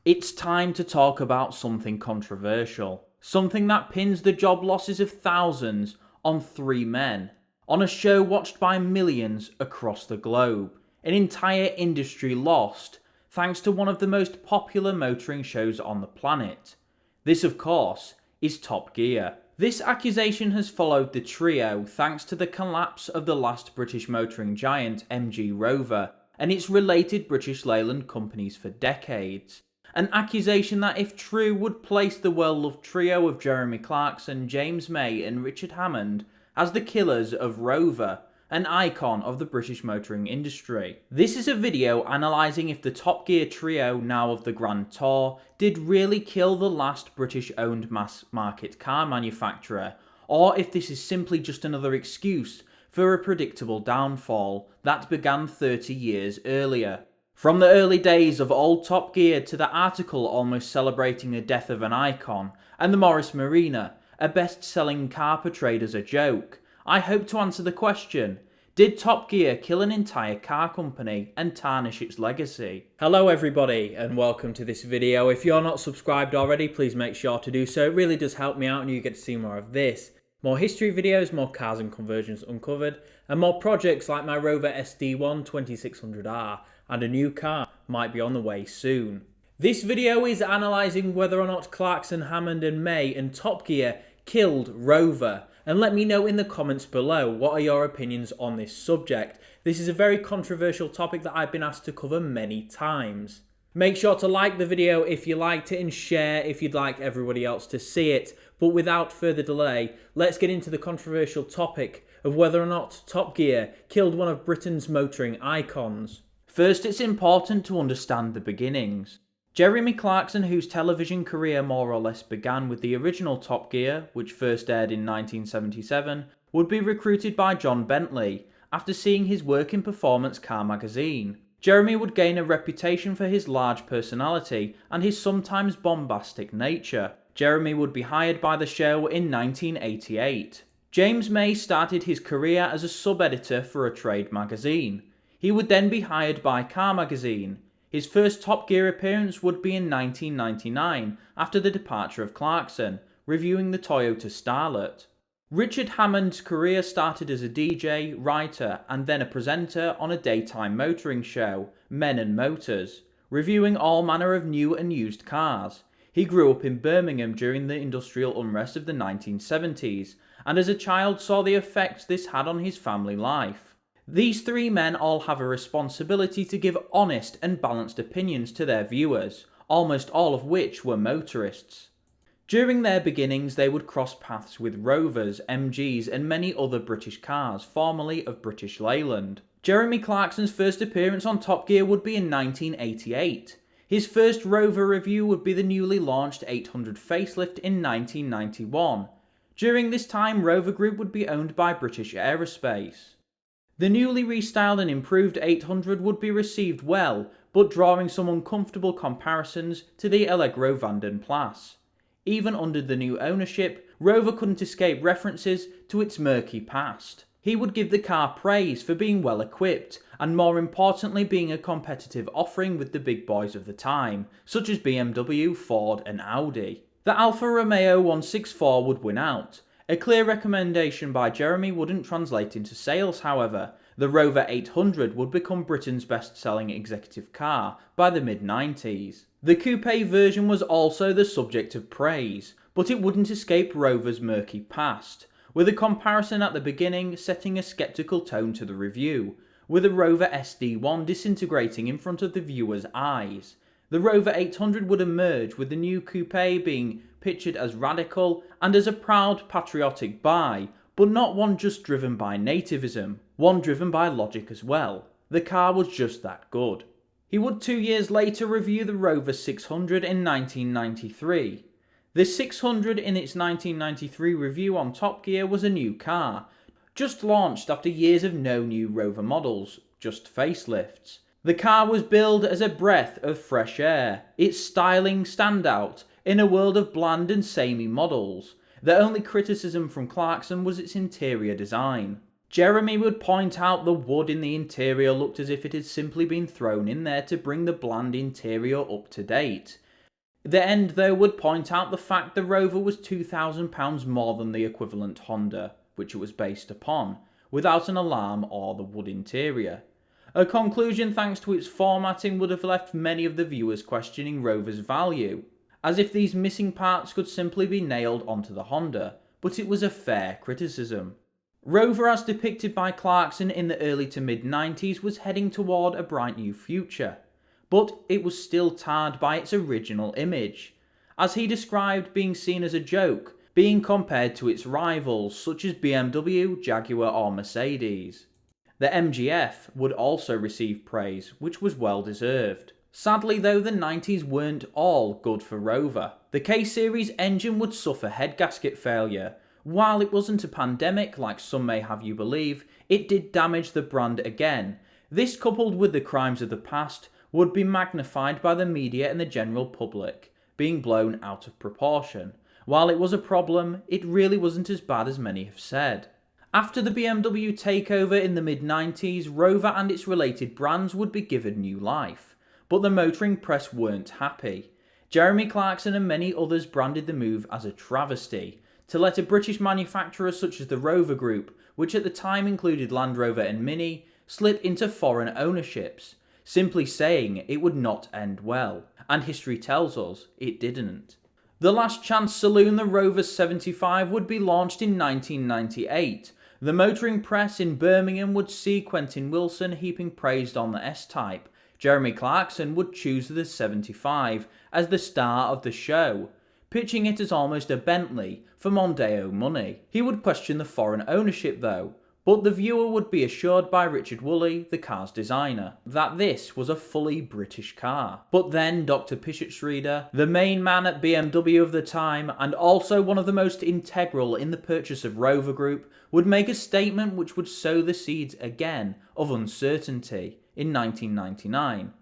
It's time to talk about something controversial. Something that pins the job losses of thousands on three men. On a show watched by millions across the globe. An entire industry lost, thanks to one of the most popular motoring shows on the planet. This, of course, is Top Gear. This accusation has followed the trio thanks to the collapse of the last British motoring giant MG Rover and its related British Leyland companies for decades. An accusation that, if true, would place the well-loved trio of Jeremy Clarkson, James May and Richard Hammond as the killers of Rover, an icon of the British motoring industry. This is a video analysing if the Top Gear trio, now of the Grand Tour, did really kill the last British-owned mass-market car manufacturer, or if this is simply just another excuse for a predictable downfall that began 30 years earlier. From the early days of old Top Gear to the article almost celebrating the death of an icon, and the Morris Marina, a best-selling car portrayed as a joke, I hope to answer the question: did Top Gear kill an entire car company and tarnish its legacy? Hello everybody and welcome to this video. If you're not subscribed already, please make sure to do so. It really does help me out and you get to see more of this. More history videos, more cars and conversions uncovered, and more projects like my Rover SD1 2600R, and a new car might be on the way soon. This video is analysing whether or not Clarkson, Hammond and May and Top Gear killed Rover, and let me know in the comments below what are your opinions on this subject. This is a very controversial topic that I've been asked to cover many times. Make sure to like the video if you liked it and share if you'd like everybody else to see it. But without further delay, let's get into the controversial topic of whether or not Top Gear killed one of Britain's motoring icons. First, it's important to understand the beginnings. Jeremy Clarkson, whose television career more or less began with the original Top Gear, which first aired in 1977, would be recruited by John Bentley after seeing his work in Performance Car magazine. Jeremy would gain a reputation for his large personality and his sometimes bombastic nature. Jeremy would be hired by the show in 1988. James May started his career as a sub-editor for a trade magazine. He would then be hired by Car magazine. His first Top Gear appearance would be in 1999 after the departure of Clarkson, reviewing the Toyota Starlet. Richard Hammond's career started as a DJ, writer and then a presenter on a daytime motoring show, Men and Motors, reviewing all manner of new and used cars. He grew up in Birmingham during the industrial unrest of the 1970s, and as a child saw the effects this had on his family life. These three men all have a responsibility to give honest and balanced opinions to their viewers, almost all of which were motorists. During their beginnings they would cross paths with Rovers, MGs and many other British cars, formerly of British Leyland. Jeremy Clarkson's first appearance on Top Gear would be in 1988. His first Rover review would be the newly launched 800 facelift in 1991. During this time, Rover Group would be owned by British Aerospace. The newly restyled and improved 800 would be received well, but drawing some uncomfortable comparisons to the Allegro Vanden Plas. Even under the new ownership, Rover couldn't escape references to its murky past. He would give the car praise for being well equipped, and more importantly being a competitive offering with the big boys of the time, such as BMW, Ford and Audi. The Alfa Romeo 164 would win out. A clear recommendation by Jeremy wouldn't translate into sales, however. The Rover 800 would become Britain's best-selling executive car by the mid-90s. The coupe version was also the subject of praise, but it wouldn't escape Rover's murky past, with a comparison at the beginning setting a sceptical tone to the review, with the Rover SD1 disintegrating in front of the viewer's eyes. The Rover 800 would emerge with the new coupe being pictured as radical and as a proud patriotic buy, but not one just driven by nativism, one driven by logic as well. The car was just that good. He would 2 years later review the Rover 600 in 1993. The 600 in its 1993 review on Top Gear was a new car, just launched after years of no new Rover models, just facelifts. The car was billed as a breath of fresh air, its styling standout in a world of bland and samey models. The only criticism from Clarkson was its interior design. Jeremy would point out the wood in the interior looked as if it had simply been thrown in there to bring the bland interior up to date. The end, though, would point out the fact the Rover was £2,000 more than the equivalent Honda, which it was based upon, without an alarm or the wood interior. A conclusion thanks to its formatting would have left many of the viewers questioning Rover's value, as if these missing parts could simply be nailed onto the Honda, but it was a fair criticism. Rover, as depicted by Clarkson in the early to mid-90s, was heading toward a bright new future, but it was still tarred by its original image, as he described being seen as a joke, being compared to its rivals such as BMW, Jaguar or Mercedes. The MGF would also receive praise, which was well deserved. Sadly though, the 90s weren't all good for Rover. The K-Series engine would suffer head gasket failure. While it wasn't a pandemic like some may have you believe, it did damage the brand again. This, coupled with the crimes of the past, would be magnified by the media and the general public, being blown out of proportion. While it was a problem, it really wasn't as bad as many have said. After the BMW takeover in the mid-90s, Rover and its related brands would be given new life, but the motoring press weren't happy. Jeremy Clarkson and many others branded the move as a travesty, to let a British manufacturer such as the Rover Group, which at the time included Land Rover and Mini, slip into foreign ownerships, simply saying it would not end well, and history tells us it didn't. The last chance saloon, the Rover 75, would be launched in 1998. The motoring press in Birmingham would see Quentin Wilson heaping praise on the S-Type. Jeremy Clarkson would choose the 75 as the star of the show, pitching it as almost a Bentley for Mondeo money. He would question the foreign ownership though, but the viewer would be assured by Richard Woolley, the car's designer, that this was a fully British car. But then Dr. Pichetsrieder, the main man at BMW of the time, and also one of the most integral in the purchase of Rover Group, would make a statement which would sow the seeds again of uncertainty in 1999.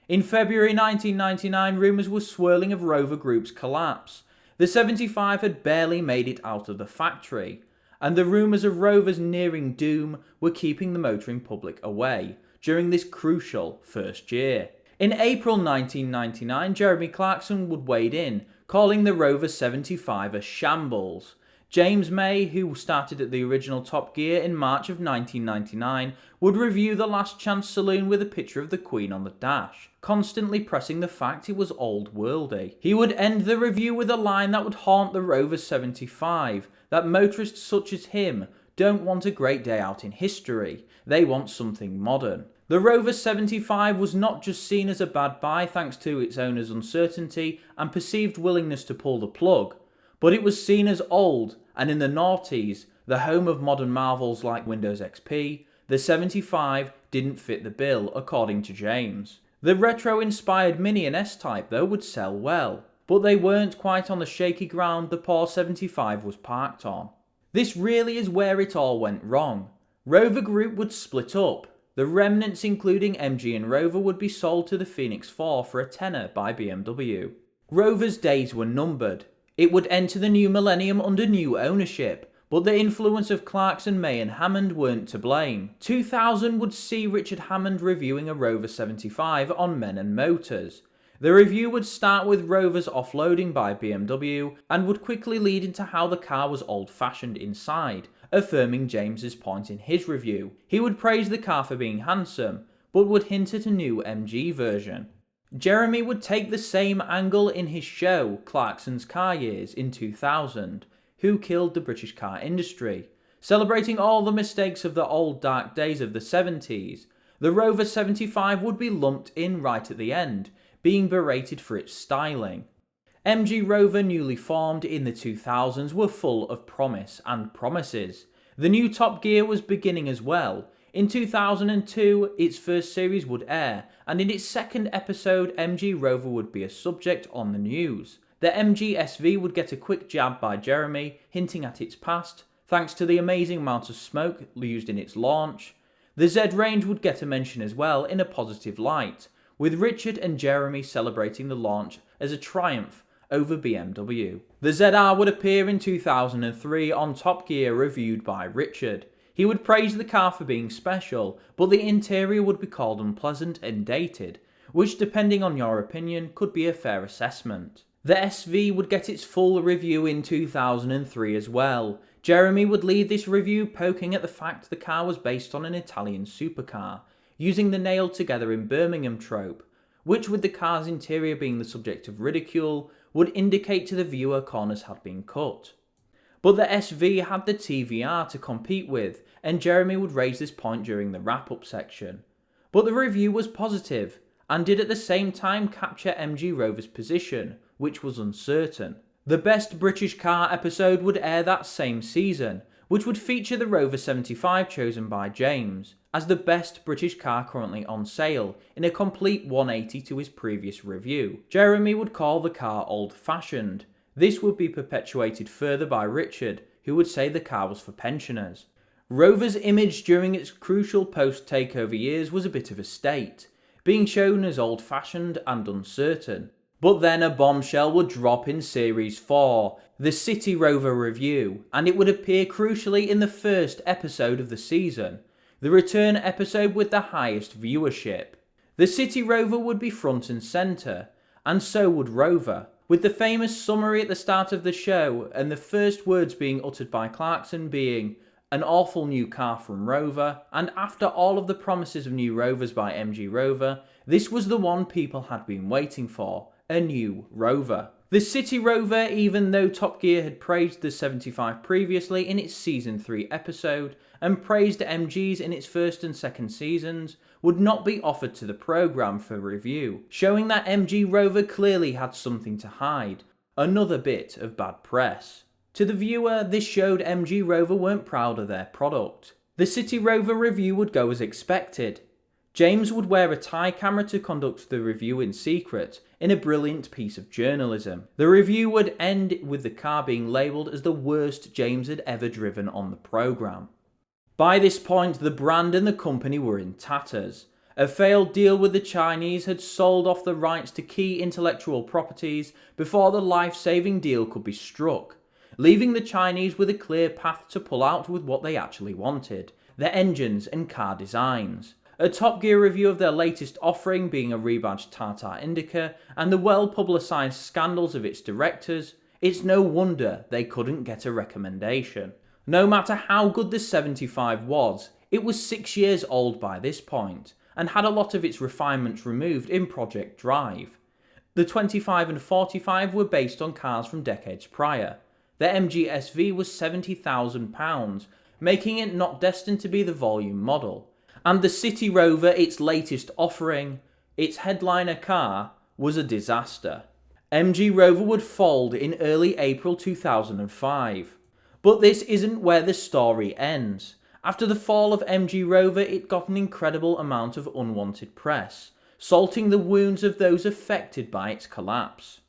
In February 1999, rumours were swirling of Rover Group's collapse. The 75 had barely made it out of the factory, and the rumours of Rover's nearing doom were keeping the motoring public away during this crucial first year. In April 1999, Jeremy Clarkson would wade in, calling the Rover 75 a shambles. James May, who started at the original Top Gear in March of 1999, would review the Last Chance saloon with a picture of the Queen on the dash, constantly pressing the fact it was old-worldy. He would end the review with a line that would haunt the Rover 75, that motorists such as him don't want a great day out in history, they want something modern. The Rover 75 was not just seen as a bad buy thanks to its owner's uncertainty and perceived willingness to pull the plug, but it was seen as old, and in the noughties, the home of modern marvels like Windows XP, the 75 didn't fit the bill, according to James. The retro-inspired Mini and S-Type though would sell well, but they weren't quite on the shaky ground the poor 75 was parked on. This really is where it all went wrong. Rover Group would split up. The remnants, including MG and Rover, would be sold to the Phoenix 4 for a tenner by BMW. Rover's days were numbered. It would enter the new millennium under new ownership, but the influence of Clarkson, May and Hammond weren't to blame. 2000 would see Richard Hammond reviewing a Rover 75 on Men and Motors. The review would start with Rover's offloading by BMW and would quickly lead into how the car was old-fashioned inside, affirming James's point in his review. He would praise the car for being handsome, but would hint at a new MG version. Jeremy would take the same angle in his show, Clarkson's Car Years, in 2000, Who Killed the British Car Industry, celebrating all the mistakes of the old dark days of the 70s. The Rover 75 would be lumped in right at the end, being berated for its styling. MG Rover, newly formed in the 2000s, were full of promise and promises. The new Top Gear was beginning as well. In 2002, its first series would air, and in its second episode, MG Rover would be a subject on the news. The MG SV would get a quick jab by Jeremy, hinting at its past, thanks to the amazing amount of smoke used in its launch. The Z range would get a mention as well in a positive light, with Richard and Jeremy celebrating the launch as a triumph over BMW. The ZR would appear in 2003 on Top Gear, reviewed by Richard. He would praise the car for being special, but the interior would be called unpleasant and dated, which depending on your opinion could be a fair assessment. The SV would get its full review in 2003 as well. Jeremy would lead this review poking at the fact the car was based on an Italian supercar, using the nailed together in Birmingham trope, which, with the car's interior being the subject of ridicule, would indicate to the viewer corners had been cut. But the SV had the TVR to compete with, and Jeremy would raise this point during the wrap-up section. But the review was positive, and did at the same time capture MG Rover's position, which was uncertain. The Best British Car episode would air that same season, which would feature the Rover 75 chosen by James as the best British car currently on sale, in a complete 180 to his previous review. Jeremy would call the car old-fashioned. This would be perpetuated further by Richard, who would say the car was for pensioners. Rover's image during its crucial post-takeover years was a bit of a state, being shown as old-fashioned and uncertain. But then a bombshell would drop in Series 4, the City Rover review, and it would appear crucially in the first episode of the season, the return episode with the highest viewership. The City Rover would be front and centre, and so would Rover, with the famous summary at the start of the show and the first words being uttered by Clarkson being, "An awful new car from Rover," and after all of the promises of new Rovers by MG Rover, this was the one people had been waiting for, a new Rover. The City Rover, even though Top Gear had praised the 75 previously in its Season 3 episode, and praised MGs in its first and second seasons, would not be offered to the programme for review, showing that MG Rover clearly had something to hide, another bit of bad press. To the viewer, this showed MG Rover weren't proud of their product. The City Rover review would go as expected. James would wear a tie camera to conduct the review in secret, in a brilliant piece of journalism. The review would end with the car being labelled as the worst James had ever driven on the programme. By this point, the brand and the company were in tatters. A failed deal with the Chinese had sold off the rights to key intellectual properties before the life-saving deal could be struck, leaving the Chinese with a clear path to pull out with what they actually wanted, their engines and car designs. A Top Gear review of their latest offering being a rebadged Tata Indica and the well-publicised scandals of its directors, it's no wonder they couldn't get a recommendation. No matter how good the 75 was, it was 6 years old by this point, and had a lot of its refinements removed in Project Drive. The 25 and 45 were based on cars from decades prior. The MG SV was £70,000, making it not destined to be the volume model. And the City Rover, its latest offering, its headliner car, was a disaster. MG Rover would fold in early April 2005. But this isn't where the story ends. After the fall of MG Rover, it got an incredible amount of unwanted press, salting the wounds of those affected by its collapse.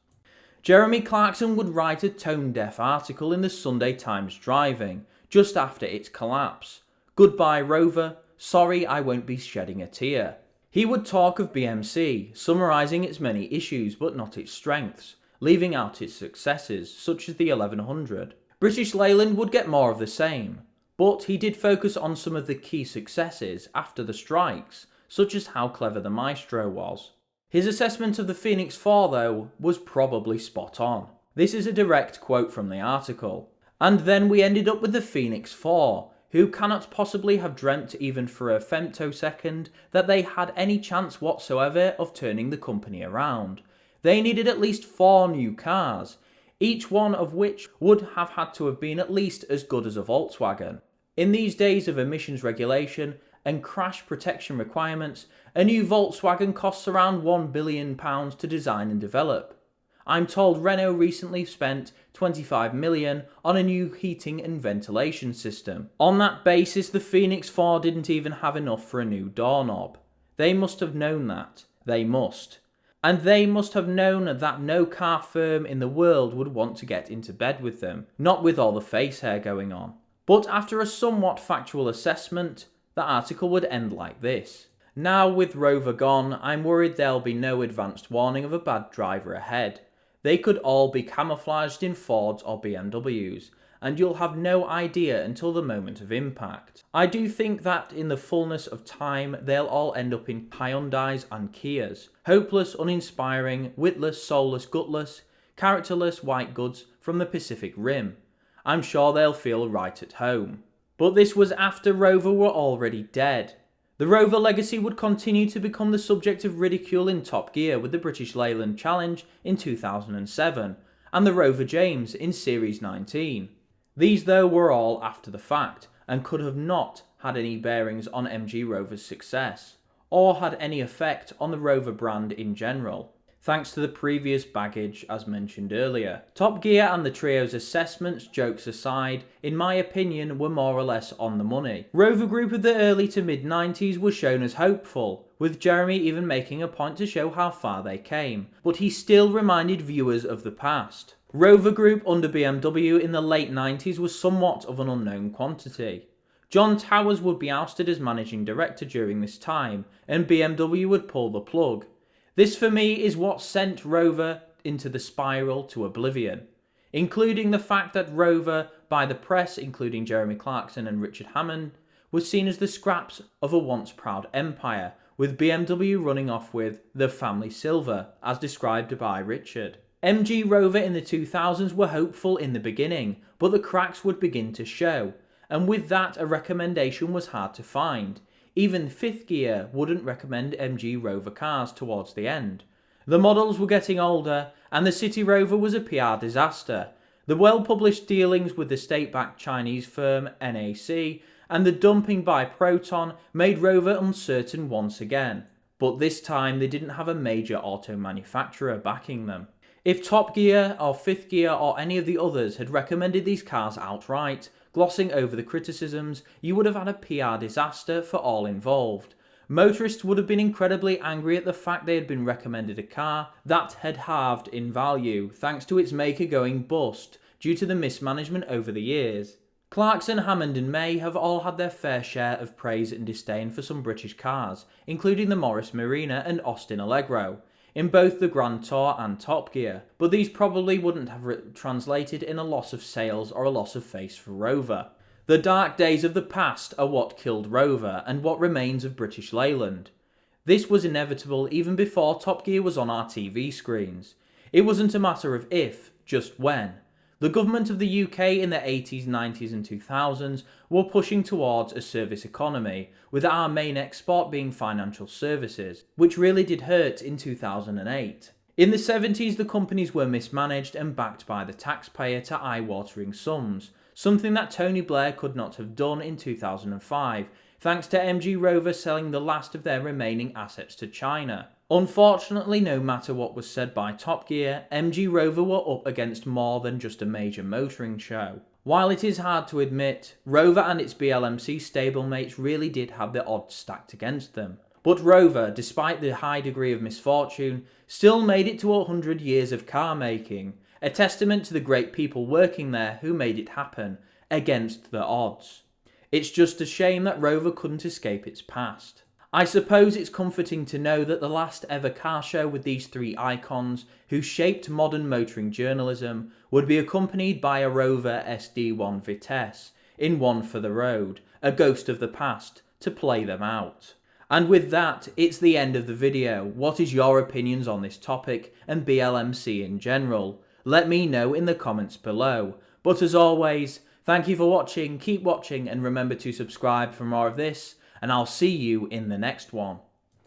Jeremy Clarkson would write a tone-deaf article in the Sunday Times Driving, just after its collapse. Goodbye Rover, sorry I won't be shedding a tear. He would talk of BMC, summarising its many issues but not its strengths, leaving out its successes, such as the 1100. British Leyland would get more of the same, but he did focus on some of the key successes after the strikes, such as how clever the Maestro was. His assessment of the Phoenix 4, though, was probably spot on. This is a direct quote from the article. And then we ended up with the Phoenix 4, who cannot possibly have dreamt even for a femtosecond that they had any chance whatsoever of turning the company around. They needed at least 4 new cars, each one of which would have had to have been at least as good as a Volkswagen. In these days of emissions regulation and crash protection requirements, a new Volkswagen costs around £1 billion to design and develop. I'm told Renault recently spent £25 million on a new heating and ventilation system. On that basis, the Phoenix 4 didn't even have enough for a new doorknob. They must have known that. They must. And they must have known that no car firm in the world would want to get into bed with them, not with all the face hair going on. But after a somewhat factual assessment, the article would end like this. Now with Rover gone, I'm worried there'll be no advanced warning of a bad driver ahead. They could all be camouflaged in Fords or BMWs, and you'll have no idea until the moment of impact. I do think that in the fullness of time, they'll all end up in Hyundais and Kias. Hopeless, uninspiring, witless, soulless, gutless, characterless white goods from the Pacific Rim. I'm sure they'll feel right at home. But this was after Rover were already dead. The Rover legacy would continue to become the subject of ridicule in Top Gear with the British Leyland Challenge in 2007 and the Rover James in Series 19. These though were all after the fact and could have not had any bearings on MG Rover's success, or had any effect on the Rover brand in general, thanks to the previous baggage as mentioned earlier. Top Gear and the trio's assessments, jokes aside, in my opinion were more or less on the money. Rover Group of the early to mid 90s was shown as hopeful, with Jeremy even making a point to show how far they came, but he still reminded viewers of the past. Rover Group under BMW in the late 90s was somewhat of an unknown quantity. John Towers would be ousted as managing director during this time, and BMW would pull the plug. This for me is what sent Rover into the spiral to oblivion, including the fact that Rover, by the press including Jeremy Clarkson and Richard Hammond, was seen as the scraps of a once proud empire, with BMW running off with the family silver, as described by Richard. MG Rover in the 2000s were hopeful in the beginning, but the cracks would begin to show, and with that a recommendation was hard to find. Even Fifth Gear wouldn't recommend MG Rover cars towards the end. The models were getting older, and the City Rover was a PR disaster. The well-published dealings with the state-backed Chinese firm NAC and the dumping by Proton made Rover uncertain once again, but this time they didn't have a major auto manufacturer backing them. If Top Gear or Fifth Gear or any of the others had recommended these cars outright, glossing over the criticisms, you would have had a PR disaster for all involved. Motorists would have been incredibly angry at the fact they had been recommended a car that had halved in value thanks to its maker going bust due to the mismanagement over the years. Clarkson, Hammond and May have all had their fair share of praise and disdain for some British cars, including the Morris Marina and Austin Allegro, in both the Grand Tour and Top Gear, but these probably wouldn't have translated in a loss of sales or a loss of face for Rover. The dark days of the past are what killed Rover and what remains of British Leyland. This was inevitable even before Top Gear was on our TV screens. It wasn't a matter of if, just when. The government of the UK in the 80s, 90s and 2000s were pushing towards a service economy, with our main export being financial services, which really did hurt in 2008. In the 70s the companies were mismanaged and backed by the taxpayer to eye-watering sums, something that Tony Blair could not have done in 2005, thanks to MG Rover selling the last of their remaining assets to China. Unfortunately, no matter what was said by Top Gear, MG Rover were up against more than just a major motoring show. While it is hard to admit, Rover and its BLMC stablemates really did have the odds stacked against them. But Rover, despite the high degree of misfortune, still made it to 100 years of car making, a testament to the great people working there who made it happen, against the odds. It's just a shame that Rover couldn't escape its past. I suppose it's comforting to know that the last ever car show with these three icons who shaped modern motoring journalism would be accompanied by a Rover SD1 Vitesse, in one for the road, a ghost of the past, to play them out. And with that, it's the end of the video. What is your opinions on this topic and BLMC in general? Let me know in the comments below. But as always, thank you for watching, keep watching and remember to subscribe for more of this, and I'll see you in the next one.